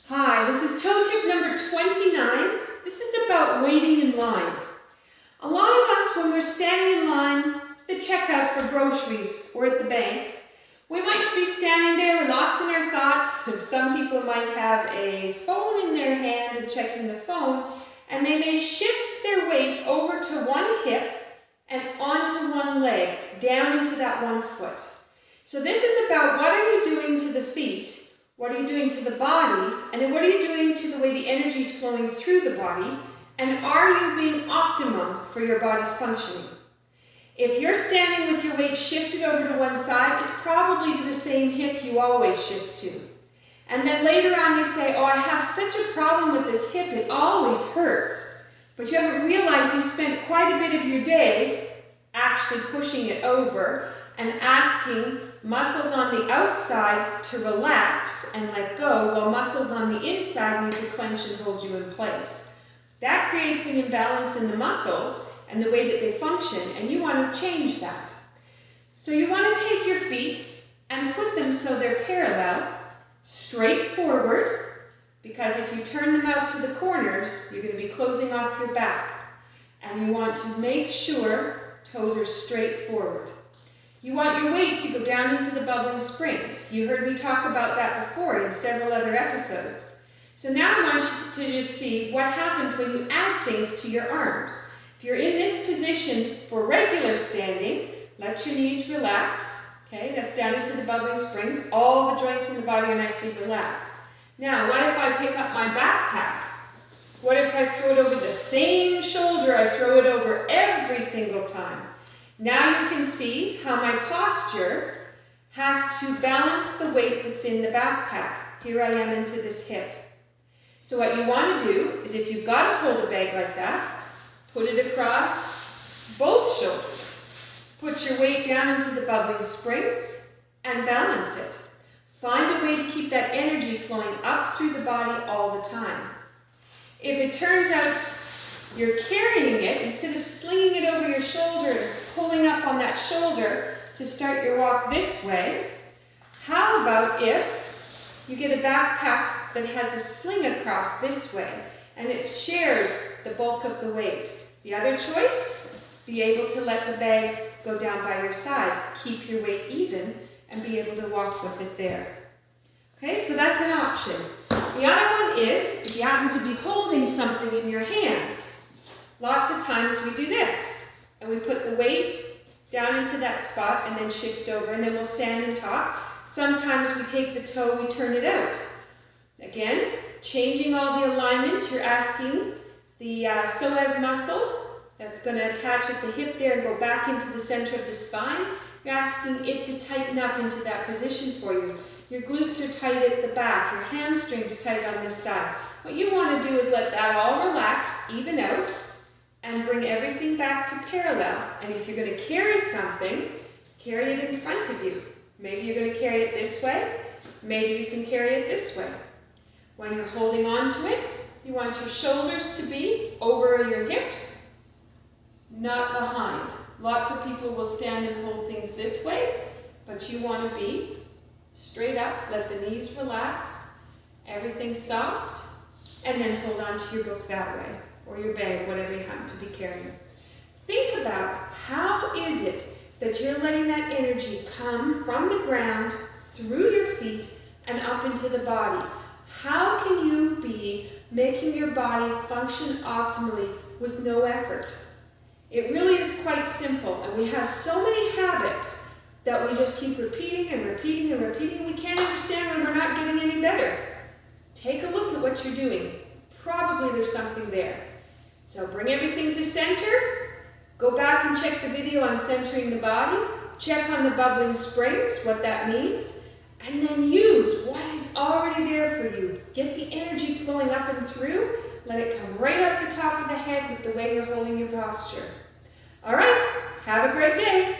Hi, this is toe tip number 29. This is about waiting in line. A lot of us, when we're standing in line to checkout for groceries or at the bank, we might be standing there, we're lost in our thought. Some people might have a phone in their hand and checking the phone, and they may shift their weight over to one hip and onto one leg, down into that one foot. So this is about what are you doing to the feet, what are you doing to the body, and then what are you doing to the way the energy is flowing through the body, and are you being optimum for your body's functioning? If you're standing with your weight shifted over to one side, it's probably to the same hip you always shift to. And then later on you say, oh, I have such a problem with this hip, it always hurts. But you haven't realized you spent quite a bit of your day actually pushing it over and asking muscles on the outside to relax and let go, while muscles on the inside need to clench and hold you in place. That creates an imbalance in the muscles and the way that they function, and you want to change that. So you want to take your feet and put them so they're parallel, straight forward, because if you turn them out to the corners, you're going to be closing off your back. And you want to make sure toes are straight forward. You want your weight to go down into the bubbling springs. You heard me talk about that before in several other episodes. So now I want you to just see what happens when you add things to your arms. If you're in this position for regular standing, let your knees relax. Okay, that's down into the bubbling springs. All the joints in the body are nicely relaxed. Now, what if I pick up my backpack? What if I throw it over the same shoulder I throw it over every single time? Now you can see how my posture has to balance the weight that's in the backpack. Here I am into this hip. So what you want to do is, if you've got to hold a bag like that, put it across both shoulders. Put your weight down into the bubbling springs and balance it. Find a way to keep that energy flowing up through the body all the time. If it turns out you're carrying it, instead of slinging it over your shoulder and pulling up on that shoulder to start your walk this way, how about if you get a backpack that has a sling across this way and it shares the bulk of the weight? The other choice, be able to let the bag go down by your side, keep your weight even, and be able to walk with it there. Okay, so that's an option. The other one is, if you happen to be holding something in your hands, lots of times we do this, and we put the weight down into that spot and then shift over, and then we'll stand and talk. Sometimes we take the toe, we turn it out. Again, changing all the alignment, you're asking the psoas muscle that's going to attach at the hip there and go back into the center of the spine. You're asking it to tighten up into that position for you. Your glutes are tight at the back, your hamstrings tight on this side. What you want to do is let that all relax, even out, and bring everything back to parallel. And if you're going to carry something, carry it in front of you. Maybe you're going to carry it this way, maybe you can carry it this way. When you're holding on to it, you want your shoulders to be over your hips, not behind. Lots of people will stand and hold things this way, but you want to be straight up, let the knees relax, everything soft, and then hold on to your book that way, or your bag, whatever you happen to be carrying. Think about, how is it that you're letting that energy come from the ground, through your feet, and up into the body? How can you be making your body function optimally with no effort? It really is quite simple, and we have so many habits that we just keep repeating and repeating and repeating, and we can't understand when we're not getting any better. Take a look at what you're doing. Probably there's something there. So bring everything to center. Go back and check the video on centering the body. Check on the bubbling springs, what that means. And then use what is already there for you. Get the energy flowing up and through. Let it come right up the top of the head with the way you're holding your posture. All right, have a great day.